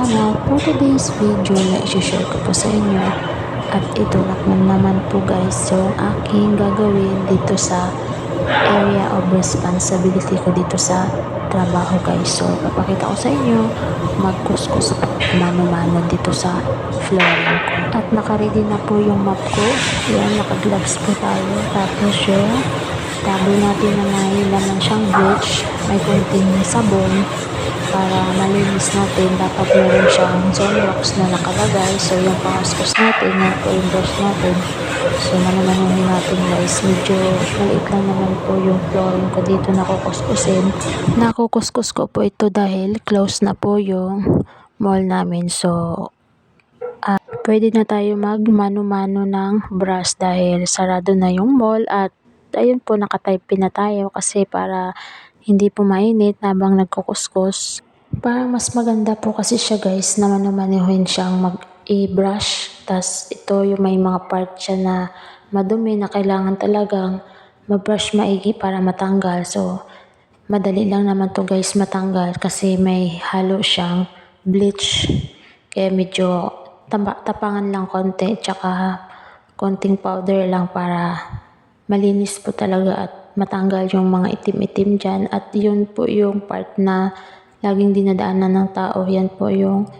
salamat for today's video na i-share ko po sa inyo. At ito naman po guys yung aking gagawin dito sa area of responsibility ko dito sa trabaho guys. So papakita ko sa inyo magkuskus po mano-mano dito sa flooring ko. At nakaready na po yung map ko. Yan, nakagloves po tayo. Tapos yung tabo natin na may laman siyang bleach, may konting sabon para malinis natin. Dapat meron siyang Zonrox na nakalagay. So yung pangaskus natin, yan po yung brush natin. So mano-manohin natin guys. Medyo maliit lang naman po yung flooring ko dito na kukuskusin. Nakukuskus ko po ito dahil close na po yung mall namin. So pwede na tayo mag mano-mano ng brush dahil sarado na yung mall. At ayun po, nakatype na tayo kasi para hindi po mainit habang nagkukuskus. Para mas maganda po kasi siya guys na mano-manuhin siyang mag-i-brush. Tas ito yung may mga part siya na madumi na kailangan talagang mag-brush maigi para matanggal. So madali lang naman to guys matanggal kasi may halo siyang bleach. Kaya medyo tapangan lang konti tsaka konting powder lang para malinis po talaga at matanggal yung mga itim-itim dyan. At yun po yung part na laging dinadaanan ng tao. Yan po yung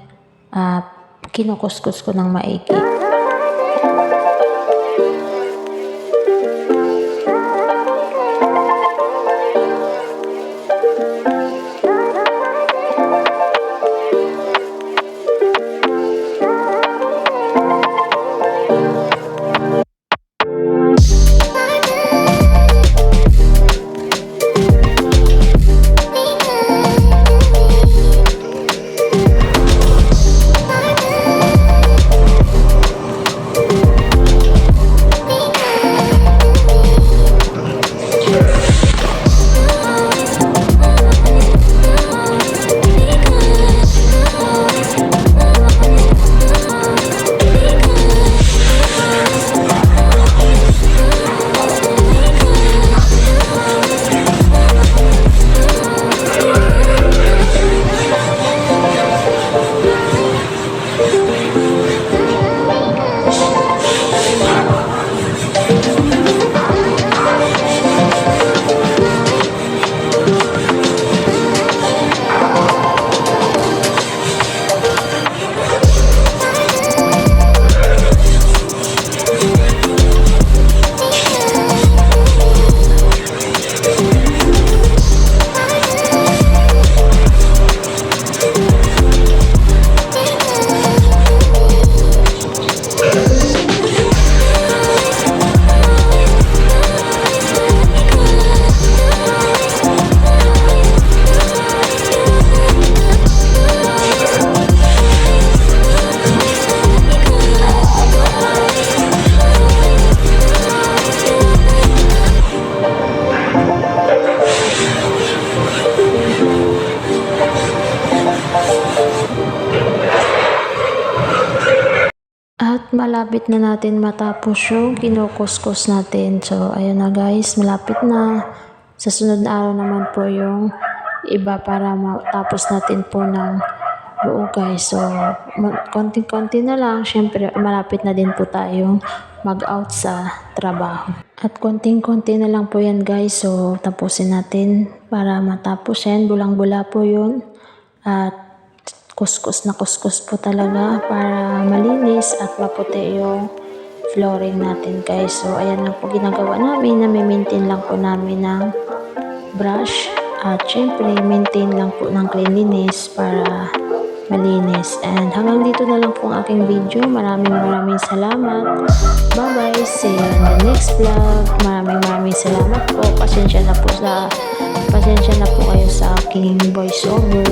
kinukuskus ko ng maigi. At malapit na natin matapos yung kinukuskus natin. So ayun na guys, malapit na. Sa sunod na araw naman po yung iba para matapos natin po ng buo guys. So konti-konti na lang. Syempre malapit na din po tayong mag-out sa trabaho. At konting-konti na lang po yan guys. So tapusin natin para matapos yan. Bulang-bula po yun. At kuskus na kuskus po talaga para malinis at maputi yung flooring natin guys. So ayan lang po ginagawa namin, na-maintain lang po namin ng brush at syempre maintain lang po ng cleanliness para malinis. And hanggang dito na lang po ang aking video. Maraming salamat. Bye bye, see you in the next vlog. Maraming salamat po. Pasensya na po kayo sa aking voiceover.